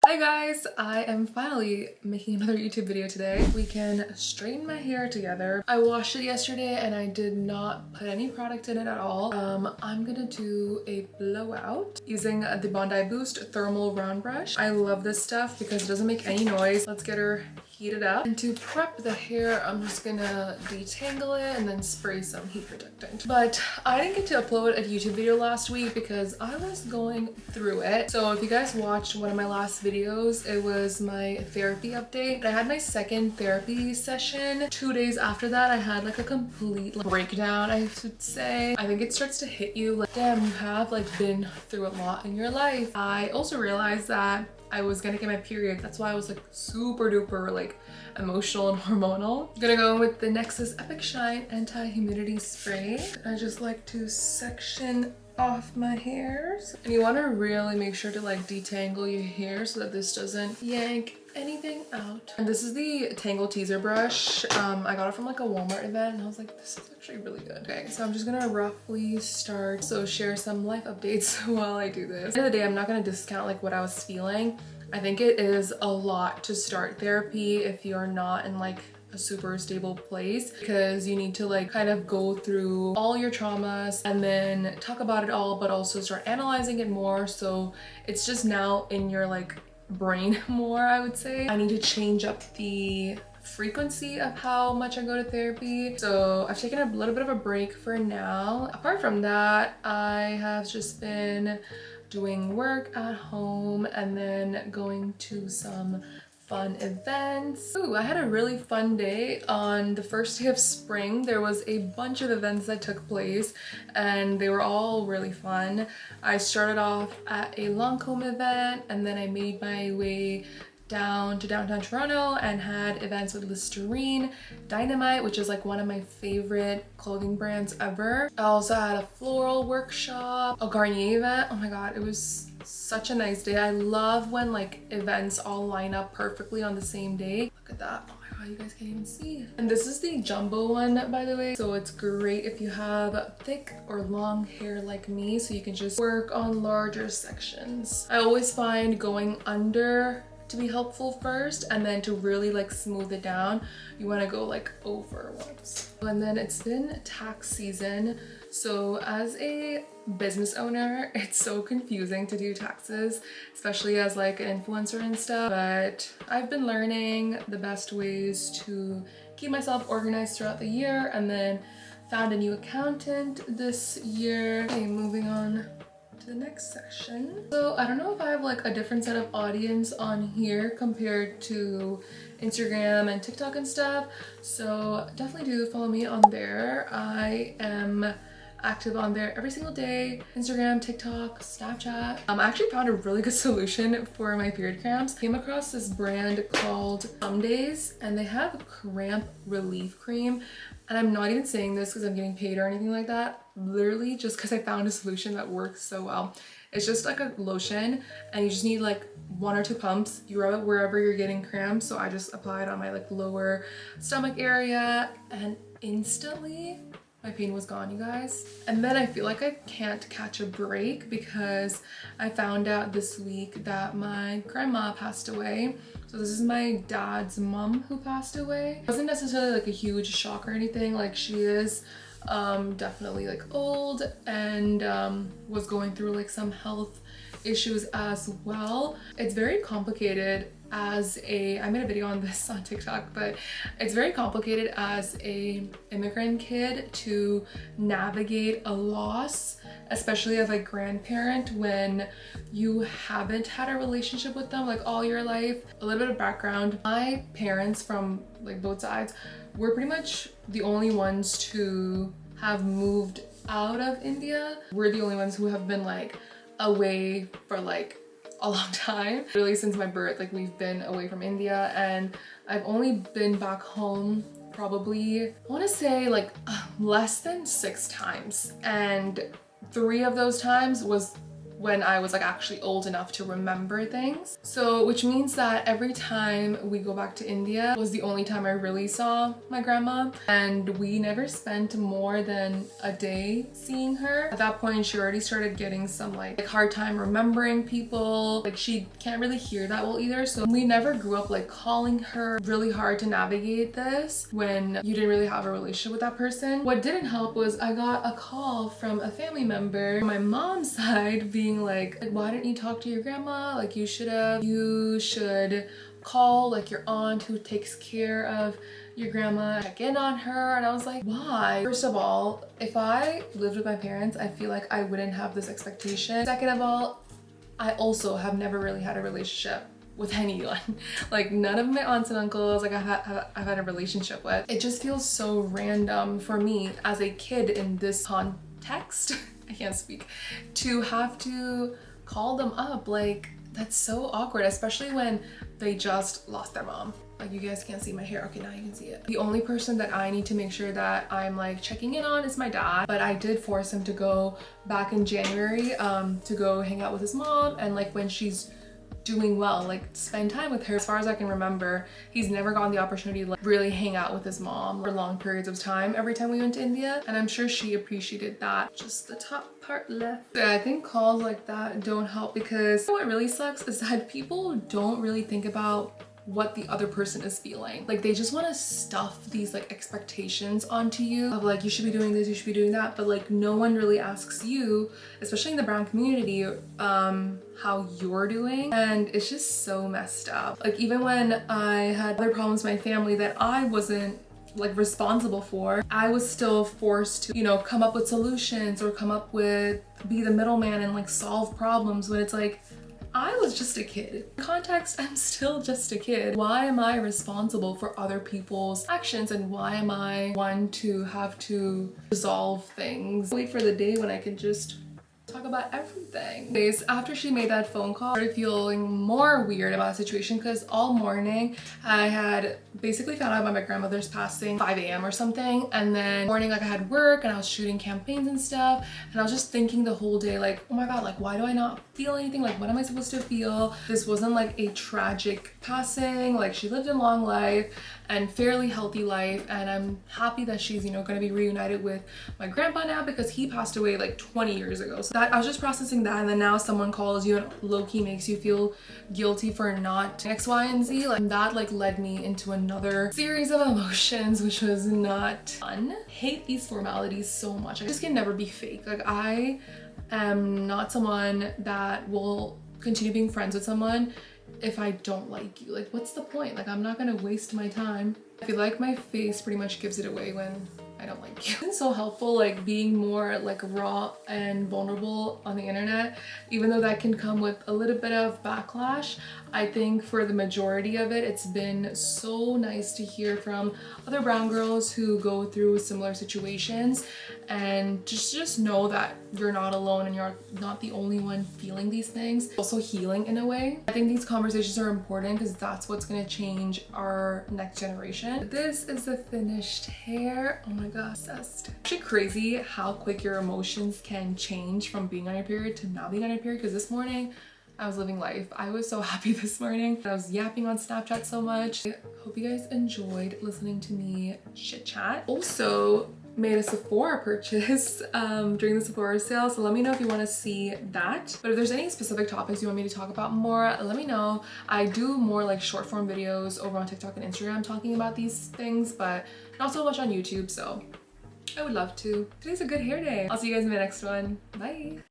Hi guys, I am finally making another YouTube video today. We can straighten my hair together. I washed it yesterday and I did not put any product in it at all. I'm gonna do a blowout using the Bondi Boost Thermal Round Brush. I love this stuff because it doesn't make any noise. Let's get her heated up. And to prep the hair, I'm just gonna detangle it and then spray some heat protectant. But I didn't get to upload a YouTube video last week because I was going through it. So if you guys watched one of my last videos, it was my therapy update. I had my second therapy session. 2 days after that, I had like a complete breakdown, I should say. I think it starts to hit you like, damn, you have like been through a lot in your life. I also realized that I was gonna get my period. That's why I was like super duper like emotional and hormonal. I'm gonna go with the Nexxus Epic Shine Anti-Humidity Spray. I just like to section off my hairs. And you wanna really make sure to like detangle your hair so that this doesn't yank anything out. And this is the Tangle Teaser brush. I got it from like a Walmart event and I was like, this is actually really good. Okay, so I'm just gonna roughly start, so share some life updates while I do this. At the end of the day, I'm not gonna discount like what I was feeling. I think it is a lot to start therapy if you're not in like a super stable place, because you need to like kind of go through all your traumas and then talk about it all, but also start analyzing it more. So it's just now in your like brain more, I would say. I need to change up the frequency of how much I go to therapy. So I've taken a little bit of a break for now. Apart from that, I have just been doing work at home and then going to some fun events. Ooh, I had a really fun day on the first day of spring. There was a bunch of events that took place and they were all really fun. I started off at a Lancome event and then I made my way down to downtown Toronto and had events with Listerine, Dynamite, which is like one of my favorite clothing brands ever. I also had a floral workshop, a Garnier event. Oh my god, it was such a nice day. I love when like events all line up perfectly on the same day. Look at that. Oh my god, you guys can't even see. And this is the jumbo one, by the way. So it's great if you have thick or long hair like me, so you can just work on larger sections. I always find going under to be helpful first, and then to really like smooth it down, you want to go like over once. And then it's been tax season, so as a business owner, it's so confusing to do taxes, especially as like an influencer and stuff, but I've been learning the best ways to keep myself organized throughout the year, and then found a new accountant this year. Okay, moving on the next section. So I don't know if I have like a different set of audience on here compared to Instagram and TikTok and stuff, so definitely do follow me on there. I am active on there every single day. Instagram, TikTok, Snapchat. I actually found a really good solution for my period cramps. Came across this brand called Some Days and they have a cramp relief cream. And I'm not even saying this because I'm getting paid or anything like that. Literally just because I found a solution that works so well. It's just like a lotion and you just need like 1 or 2 pumps. You rub it wherever you're getting cramps. So I just apply it on my like lower stomach area and instantly my pain was gone, you guys. And then I feel like I can't catch a break because I found out this week that my grandma passed away. So this is my dad's mom who passed away. It wasn't necessarily like a huge shock or anything. Like she is definitely like old and was going through like some health issues as well. It's very complicated as a, I made a video on this on TikTok, but it's very complicated as a immigrant kid to navigate a loss, especially as a grandparent when you haven't had a relationship with them like all your life. A little bit of background, my parents from like both sides were pretty much the only ones to have moved out of India. We're the only ones who have been like away for like a long time. Really since my birth, like we've been away from India, and I've only been back home probably, I want to say like less than 6 times, and 3 of those times was when I was like actually old enough to remember things. So which means that every time we go back to India was the only time I really saw my grandma, and we never spent more than a day seeing her. At that point she already started getting some like hard time remembering people. Like she can't really hear that well either, so we never grew up like calling her. Really hard to navigate this when you didn't really have a relationship with that person. What didn't help was I got a call from a family member on my mom's side being like, why didn't you talk to your grandma? Like you should call like your aunt who takes care of your grandma, check in on her. And I was like, why? First of all, if I lived with my parents, I feel like I wouldn't have this expectation. Second of all, I also have never really had a relationship with anyone. Like none of my aunts and uncles like I've had a relationship with. It just feels so random for me as a kid in this context I can't speak, to have to call them up. Like that's so awkward, especially when they just lost their mom. Like you guys can't see my hair. Okay, now you can see it. The only person that I need to make sure that I'm like checking in on is my dad, but I did force him to go back in January to go hang out with his mom, and like when she's doing well, like spend time with her. As far as I can remember, he's never gotten the opportunity to like really hang out with his mom for long periods of time every time we went to India, and I'm sure she appreciated that. Just the top part left. Yeah, I think calls like that don't help, because what really sucks is that people don't really think about what the other person is feeling. Like they just want to stuff these like expectations onto you of like, you should be doing this, you should be doing that, but like no one really asks you, especially in the brown community, how you're doing. And it's just so messed up. Like even when I had other problems with my family that I wasn't like responsible for, I was still forced to, you know, come up with solutions or be the middleman and like solve problems, when it's like, I was just a kid. In context, I'm still just a kid. Why am I responsible for other people's actions, and why am I one to have to resolve things? Wait for the day when I can just talk about everything. Anyways, after she made that phone call, I started feeling more weird about the situation, because all morning I had basically found out about my grandmother's passing 5 a.m. or something, and then morning like I had work and I was shooting campaigns and stuff, and I was just thinking the whole day like, oh my god, like why do I not feel anything? Like what am I supposed to feel? This wasn't like a tragic passing. Like she lived a long life and fairly healthy life, and I'm happy that she's, you know, gonna be reunited with my grandpa now, because he passed away like 20 years ago. So that I was just processing that, and then now someone calls you and low-key makes you feel guilty for not X, Y, and Z. Like that like led me into another series of emotions, which was not fun. I hate these formalities so much. I just can never be fake. Like I am not someone that will continue being friends with someone if I don't like you. Like what's the point? Like I'm not gonna waste my time. I feel like my face pretty much gives it away when I don't like you. It's so helpful like being more like raw and vulnerable on the internet, even though that can come with a little bit of backlash. I think for the majority of it, it's been so nice to hear from other brown girls who go through similar situations, and just know that you're not alone and you're not the only one feeling these things. Also healing in a way. I think these conversations are important because that's what's gonna change our next generation. This is the finished hair. Oh my god, obsessed. It's actually crazy how quick your emotions can change from being on your period to not being on your period, because this morning I was living life. I was so happy this morning. I was yapping on Snapchat so much. I hope you guys enjoyed listening to me chit chat. Also made a Sephora purchase during the Sephora sale, so let me know if you want to see that. But if there's any specific topics you want me to talk about more, let me know. I do more like short form videos over on TikTok and Instagram talking about these things, but not so much on YouTube, so I would love to. Today's a good hair day. I'll see you guys in the next one. Bye.